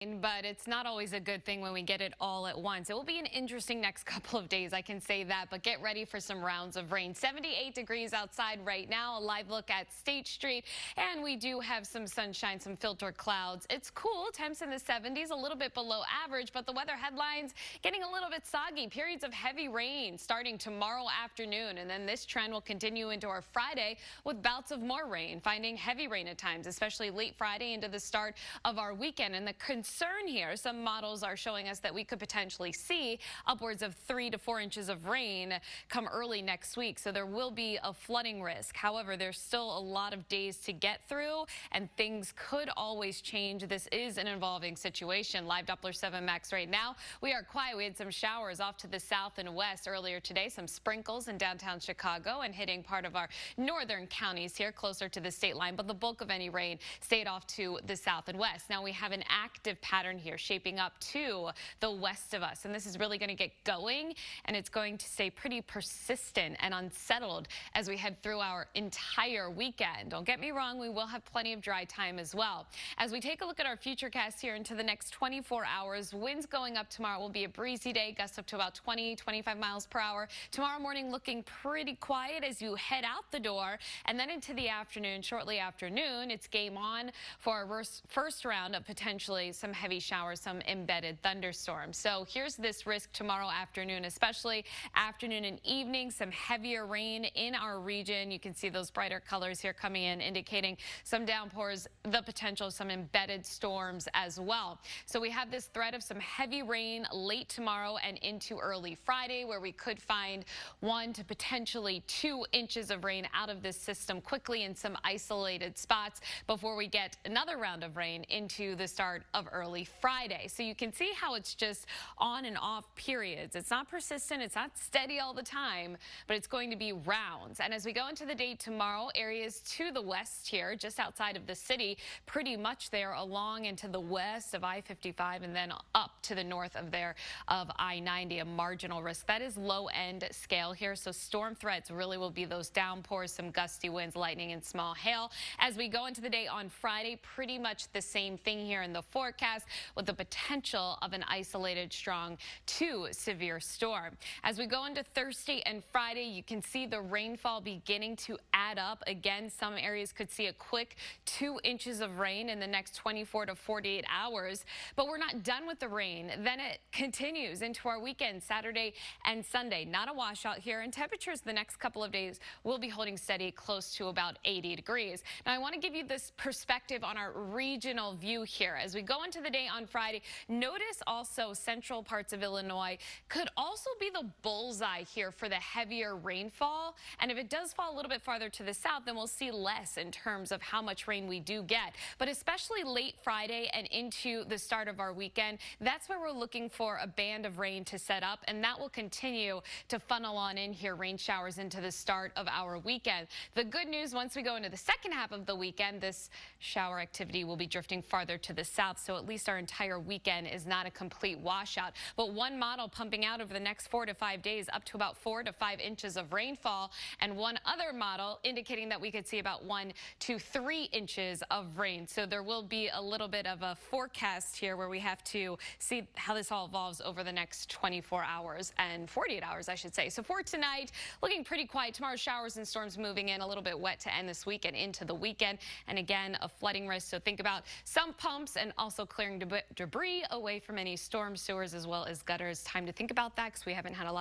But it's not always a good thing when we get it all at once. It will be an interesting next couple of days, I can say that, but get ready for some rounds of rain. 78 degrees outside right now, a live look at State Street, and we do have some sunshine, some filtered clouds. It's cool, temps in the 70s, a little bit below average, but the weather headlines getting a little bit soggy. Periods of heavy rain starting tomorrow afternoon, and then this trend will continue into our Friday with bouts of more rain, finding heavy rain at times, especially late Friday into the start of our weekend. And the concern here, some models are showing us that we could potentially see upwards of 3 to 4 inches of rain come early next week. So there will be a flooding risk. However, there's still a lot of days to get through and things could always change. This is an evolving situation. Live Doppler 7 Max right now. We are quiet. We had some showers off to the south and west earlier today. Some sprinkles in downtown Chicago and hitting part of our northern counties here closer to the state line. But the bulk of any rain stayed off to the south and west. Now we have an active pattern here shaping up to the west of us, and this is really going to get going, and it's going to stay pretty persistent and unsettled as we head through our entire weekend. Don't get me wrong, we will have plenty of dry time as well. As we take a look at our futurecast here into the next 24 hours, winds going up tomorrow. Will be a breezy day, gusts up to about 20-25 miles per hour. Tomorrow morning looking pretty quiet as you head out the door, and then into the afternoon, shortly after noon, it's game on for our first round of potentially some heavy showers, some embedded thunderstorms. So here's this risk tomorrow afternoon, especially afternoon and evening, some heavier rain in our region. You can see those brighter colors here coming in, indicating some downpours, the potential of some embedded storms as well. So we have this threat of some heavy rain late tomorrow and into early Friday, where we could find 1 to potentially 2 inches of rain out of this system quickly in some isolated spots before we get another round of rain into the start of early Friday. So you can see how it's just on and off periods. It's not persistent. It's not steady all the time, but it's going to be rounds. And as we go into the day tomorrow, areas to the west here, just outside of the city, pretty much there along into the west of I-55 and then up to the north of there of I-90, a marginal risk. That is low end scale here. So storm threats really will be those downpours, some gusty winds, lightning and small hail. As we go into the day on Friday, pretty much the same thing here in the forecast, with the potential of an isolated strong to severe storm. As we go into Thursday and Friday, you can see the rainfall beginning to add up. Again, some areas could see a quick 2 inches of rain in the next 24 to 48 hours. But we're not done with the rain. Then it continues into our weekend, Saturday and Sunday. Not a washout here, and temperatures the next couple of days will be holding steady close to about 80 degrees. Now, I want to give you this perspective on our regional view here. As we go into the day on Friday, notice also central parts of Illinois could also be the bullseye here for the heavier rainfall. And if it does fall a little bit farther to the south, then we'll see less in terms of how much rain we do get. But especially late Friday and into the start of our weekend, that's where we're looking for a band of rain to set up, and that will continue to funnel on in here, rain showers into the start of our weekend. The good news, once we go into the second half of the weekend, this shower activity will be drifting farther to the south, so at least our entire weekend is not a complete washout. But one model pumping out over the next 4 to 5 days up to about 4 to 5 inches of rainfall, and one other model indicating that we could see about 1 to 3 inches of rain. So there will be a little bit of a forecast here where we have to see how this all evolves over the next 24 hours and 48 hours, I should say. So for tonight, looking pretty quiet. Tomorrow, showers and storms moving in, a little bit wet to end this week and into the weekend. And again, a flooding risk. So think about some pumps and also clearing debris away from any storm sewers as well as gutters. Time to think about that because we haven't had a lot